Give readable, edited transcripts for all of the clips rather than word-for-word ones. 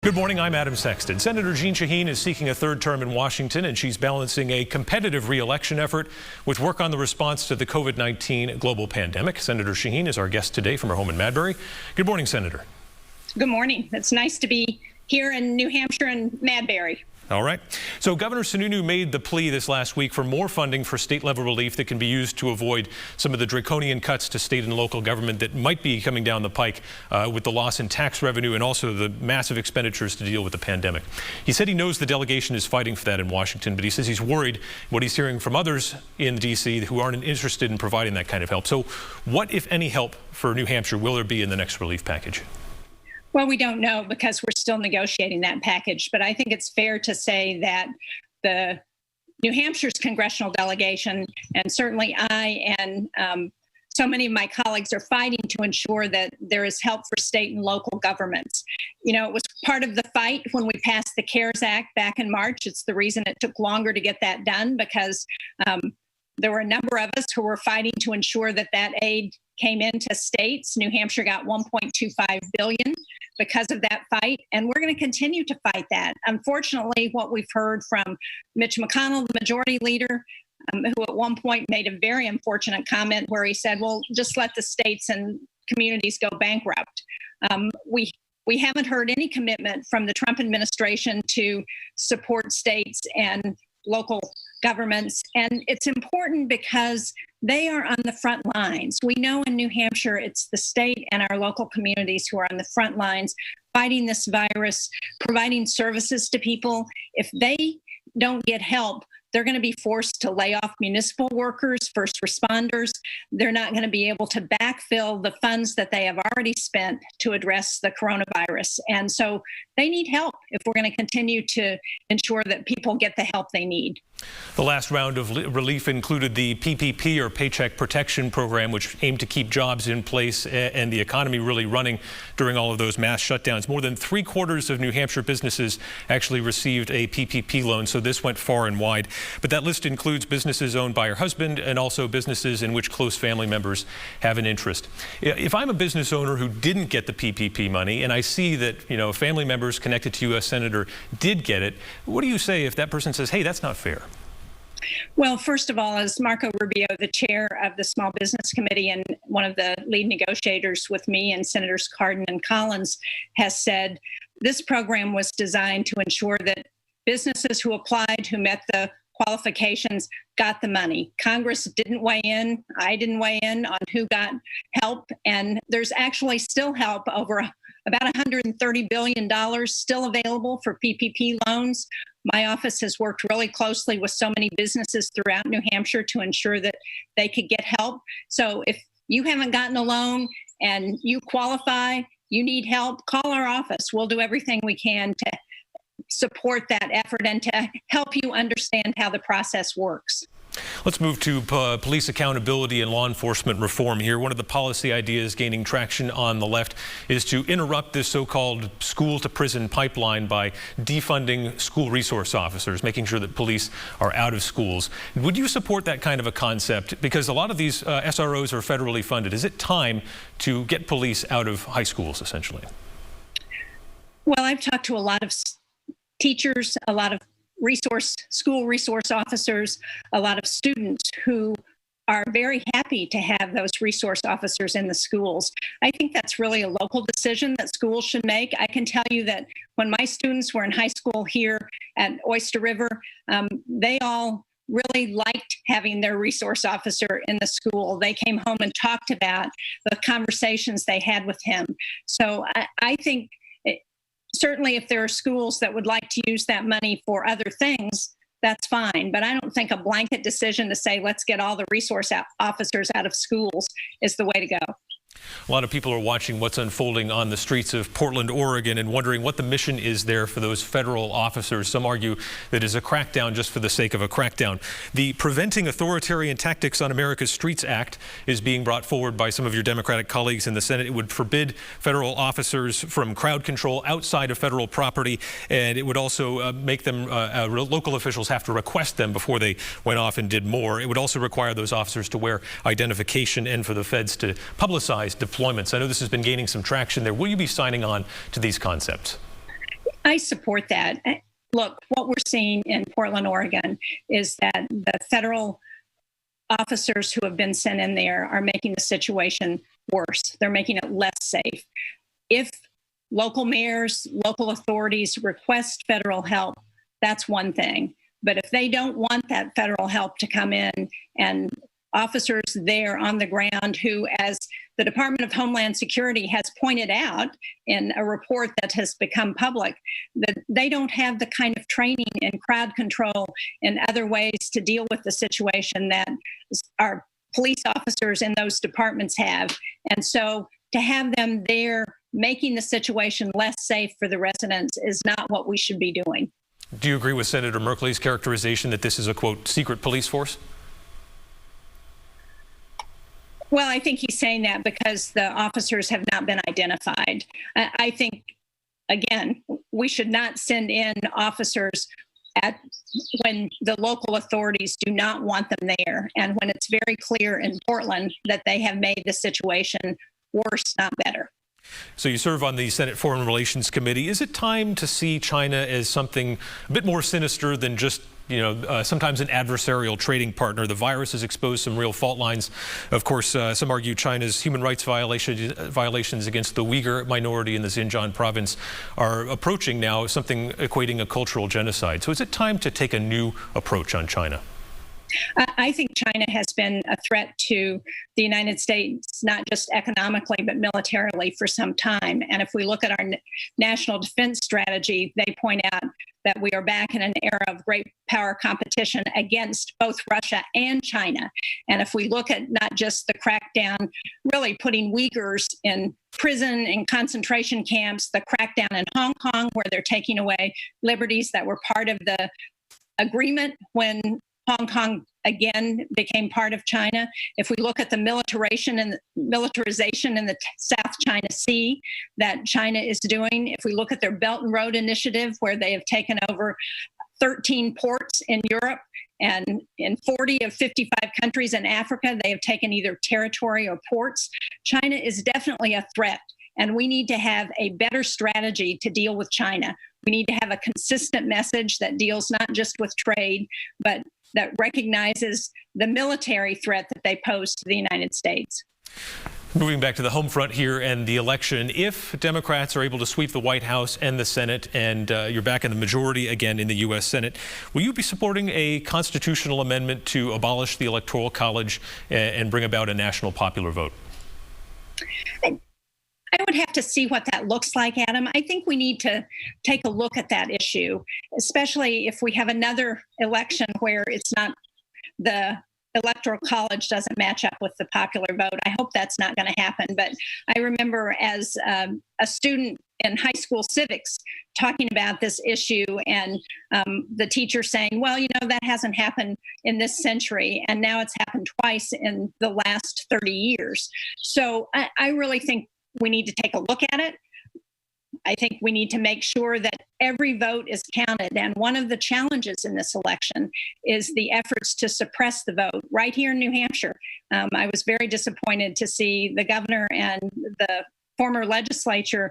Good morning, I'm Adam Sexton. Senator Jeanne Shaheen is seeking a third term in Washington, and she's balancing a competitive re-election effort with work on the response to the COVID-19 global pandemic. Senator Shaheen is our guest today from her home in Madbury. Good morning, Senator. Good morning. It's nice to be here in New Hampshire and Madbury. All right. So Governor Sununu made the plea this last week for more funding for state-level relief that can be used to avoid some of the draconian cuts to state and local government that might be coming down the pike with the loss in tax revenue and also the massive expenditures to deal with the pandemic. He said he knows the delegation is fighting for that in Washington, but he says he's worried what he's hearing from others in D.C. who aren't interested in providing that kind of help. So what, if any, help for New Hampshire will there be in the next relief package? Well, we don't know because we're still negotiating that package, but I think it's fair to say that the New Hampshire's congressional delegation, and certainly I and so many of my colleagues, are fighting to ensure that there is help for state and local governments. You know, it was part of the fight when we passed the CARES Act back in March. It's the reason it took longer to get that done because there were a number of us who were fighting to ensure that that aid came into states. New Hampshire got $1.25 billion because of that fight, and we're going to continue to fight that. Unfortunately, what we've heard from Mitch McConnell, the majority leader, who at one point made a very unfortunate comment where he said, well, just let the states and communities go bankrupt. We haven't heard any commitment from the Trump administration to support states and local governments. And it's important because they are on the front lines. We know in New Hampshire, it's the state and our local communities who are on the front lines fighting this virus, providing services to people. If they don't get help, they're going to be forced to lay off municipal workers, first responders. They're not going to be able to backfill the funds that they have already spent to address the coronavirus. And so they need help if we're going to continue to ensure that people get the help they need. The last round of relief included the PPP, or Paycheck Protection Program, which aimed to keep jobs in place and the economy really running during all of those mass shutdowns. More than 3/4 of New Hampshire businesses actually received a PPP loan, so this went far and wide. But that list includes businesses owned by her husband and also businesses in which close family members have an interest. If I'm a business owner who didn't get the PPP money and I see that, family members connected to U.S. Senator did get it, what do you say if that person says, hey, that's not fair? Well, first of all, as Marco Rubio, the chair of the Small Business Committee and one of the lead negotiators with me and Senators Cardin and Collins, has said, this program was designed to ensure that businesses who applied, who met the qualifications, got the money. Congress didn't weigh in. I didn't weigh in on who got help. And there's actually still help, over about $130 billion still available for PPP loans. My office has worked really closely with so many businesses throughout New Hampshire to ensure that they could get help. So if you haven't gotten a loan and you qualify, you need help, call our office. We'll do everything we can to support that effort and to help you understand how the process works. Let's move to police accountability and law enforcement reform here. One of the policy ideas gaining traction on the left is to interrupt this so-called school-to-prison pipeline by defunding school resource officers, making sure that police are out of schools. Would you support that kind of a concept? Because a lot of these SROs are federally funded. Is it time to get police out of high schools, essentially? Well, I've talked to a lot of teachers, a lot of school resource officers, a lot of students who are very happy to have those resource officers in the schools. I think that's really a local decision that schools should make. I can tell you that when my students were in high school here at Oyster River, they all really liked having their resource officer in the school. They came home and talked about the conversations they had with him. So I think certainly if there are schools that would like to use that money for other things, that's fine. But I don't think a blanket decision to say, let's get all the resource officers out of schools is the way to go. A lot of people are watching what's unfolding on the streets of Portland, Oregon, and wondering what the mission is there for those federal officers. Some argue that it's a crackdown just for the sake of a crackdown. The Preventing Authoritarian Tactics on America's Streets Act is being brought forward by some of your Democratic colleagues in the Senate. It would forbid federal officers from crowd control outside of federal property, and it would also make them, local officials have to request them before they went off and did more. It would also require those officers to wear identification and for the feds to publicize deployments. I know this has been gaining some traction there. Will you be signing on to these concepts? I support that. Look, what we're seeing in Portland, Oregon, is that the federal officers who have been sent in there are making the situation worse. They're making it less safe. If local mayors, local authorities request federal help, that's one thing. But if they don't want that federal help to come in, and officers there on the ground who, as the Department of Homeland Security has pointed out in a report that has become public, that they don't have the kind of training in crowd control and other ways to deal with the situation that our police officers in those departments have. And so to have them there making the situation less safe for the residents is not what we should be doing. Do you agree with Senator Merkley's characterization that this is a, quote, secret police force? Well, I think he's saying that because the officers have not been identified. I think, again, we should not send in officers when the local authorities do not want them there, and when it's very clear in Portland that they have made the situation worse, not better. So you serve on the Senate Foreign Relations Committee. Is it time to see China as something a bit more sinister than just, sometimes an adversarial trading partner? The virus has exposed some real fault lines. Of course, some argue China's human rights violations against the Uyghur minority in the Xinjiang province are approaching now something equating a cultural genocide. So is it time to take a new approach on China? I think China has been a threat to the United States, not just economically, but militarily for some time. And if we look at our national defense strategy, they point out that we are back in an era of great power competition against both Russia and China. And if we look at not just the crackdown, really putting Uyghurs in prison and concentration camps, the crackdown in Hong Kong, where they're taking away liberties that were part of the agreement when Hong Kong again became part of China. If we look at the militarization in the South China Sea that China is doing, if we look at their Belt and Road Initiative, where they have taken over 13 ports in Europe, and in 40 of 55 countries in Africa, they have taken either territory or ports. China is definitely a threat, and we need to have a better strategy to deal with China. We need to have a consistent message that deals not just with trade, but that recognizes the military threat that they pose to the United States. Moving back to the home front here and the election, if Democrats are able to sweep the White House and the Senate, and you're back in the majority again in the U.S. Senate, will you be supporting a constitutional amendment to abolish the Electoral College and bring about a national popular vote? I would have to see what that looks like, Adam. I think we need to take a look at that issue, especially if we have another election where it's not, the Electoral College doesn't match up with the popular vote. I hope that's not going to happen. But I remember as a student in high school civics talking about this issue, and the teacher saying, well, that hasn't happened in this century, and now it's happened twice in the last 30 years. So I really think we need to take a look at it. I think we need to make sure that every vote is counted. And one of the challenges in this election is the efforts to suppress the vote. Right here in New Hampshire, I was very disappointed to see the governor and the former legislature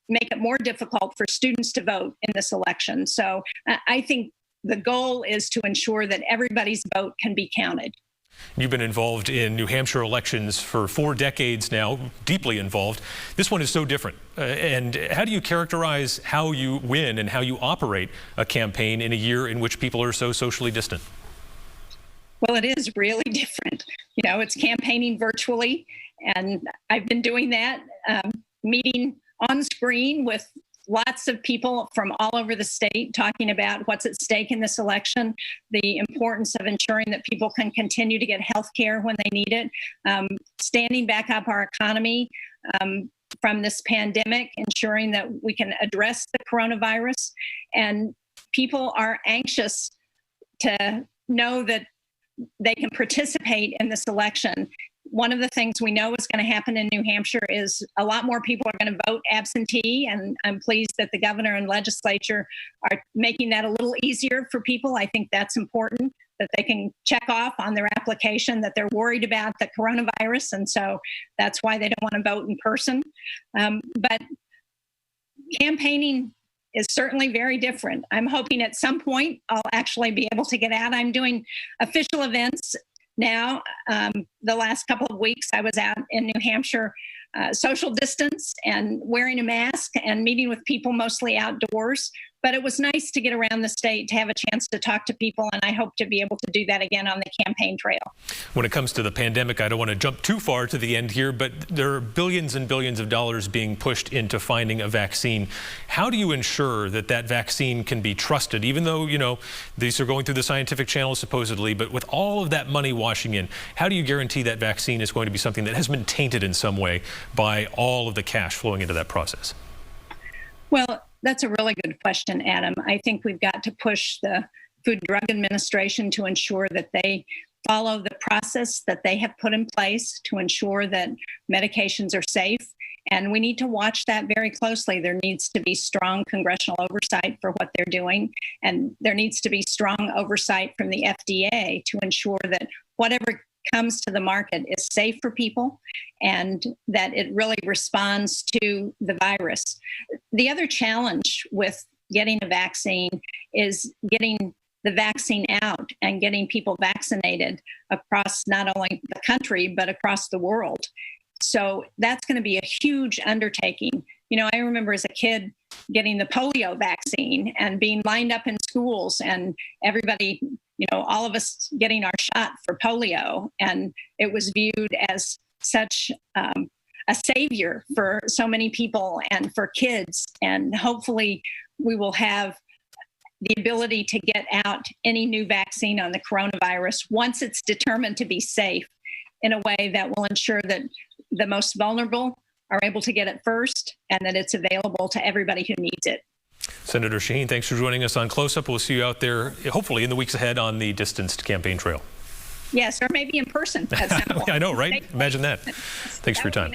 make it more difficult for students to vote in this election. So I think the goal is to ensure that everybody's vote can be counted. You've been involved in New Hampshire elections for 4 decades now, deeply involved. This one is so different. And how do you characterize how you win and how you operate a campaign in a year in which people are so socially distant? Well, it is really different. It's campaigning virtually, and I've been doing that, meeting on screen with lots of people from all over the state talking about what's at stake in this election, the importance of ensuring that people can continue to get health care when they need it, standing back up our economy from this pandemic, ensuring that we can address the coronavirus. And people are anxious to know that they can participate in this election. One of the things we know is going to happen in New Hampshire is a lot more people are going to vote absentee, and I'm pleased that the governor and legislature are making that a little easier for people. I think that's important, that they can check off on their application that they're worried about the coronavirus, and so that's why they don't want to vote in person. But campaigning is certainly very different. I'm hoping at some point I'll actually be able to get out. I'm doing official events now. The last couple of weeks I was out in New Hampshire, social distance and wearing a mask and meeting with people mostly outdoors. But it was nice to get around the state to have a chance to talk to people, and I hope to be able to do that again on the campaign trail. When it comes to the pandemic, I don't want to jump too far to the end here, but there are billions and billions of dollars being pushed into finding a vaccine. How do you ensure that that vaccine can be trusted, even though, you know, these are going through the scientific channels supposedly, but with all of that money washing in, how do you guarantee that vaccine is going to be something that has been tainted in some way by all of the cash flowing into that process? Well, that's a really good question, Adam. I think we've got to push the Food and Drug Administration to ensure that they follow the process that they have put in place to ensure that medications are safe. And we need to watch that very closely. There needs to be strong congressional oversight for what they're doing. And there needs to be strong oversight from the FDA to ensure that whatever comes to the market is safe for people and that it really responds to the virus. The other challenge with getting a vaccine is getting the vaccine out and getting people vaccinated across not only the country, but across the world. So that's going to be a huge undertaking. You know, I remember as a kid getting the polio vaccine and being lined up in schools and everybody, you know, all of us getting our shot for polio. And it was viewed as such a savior for so many people and for kids. And hopefully we will have the ability to get out any new vaccine on the coronavirus once it's determined to be safe in a way that will ensure that the most vulnerable are able to get it first and that it's available to everybody who needs it. Senator Shaheen, thanks for joining us on Close Up. We'll see you out there, hopefully in the weeks ahead on the distanced campaign trail. Yes, or maybe in person at some point. I know, right? Imagine that. Thanks for your time.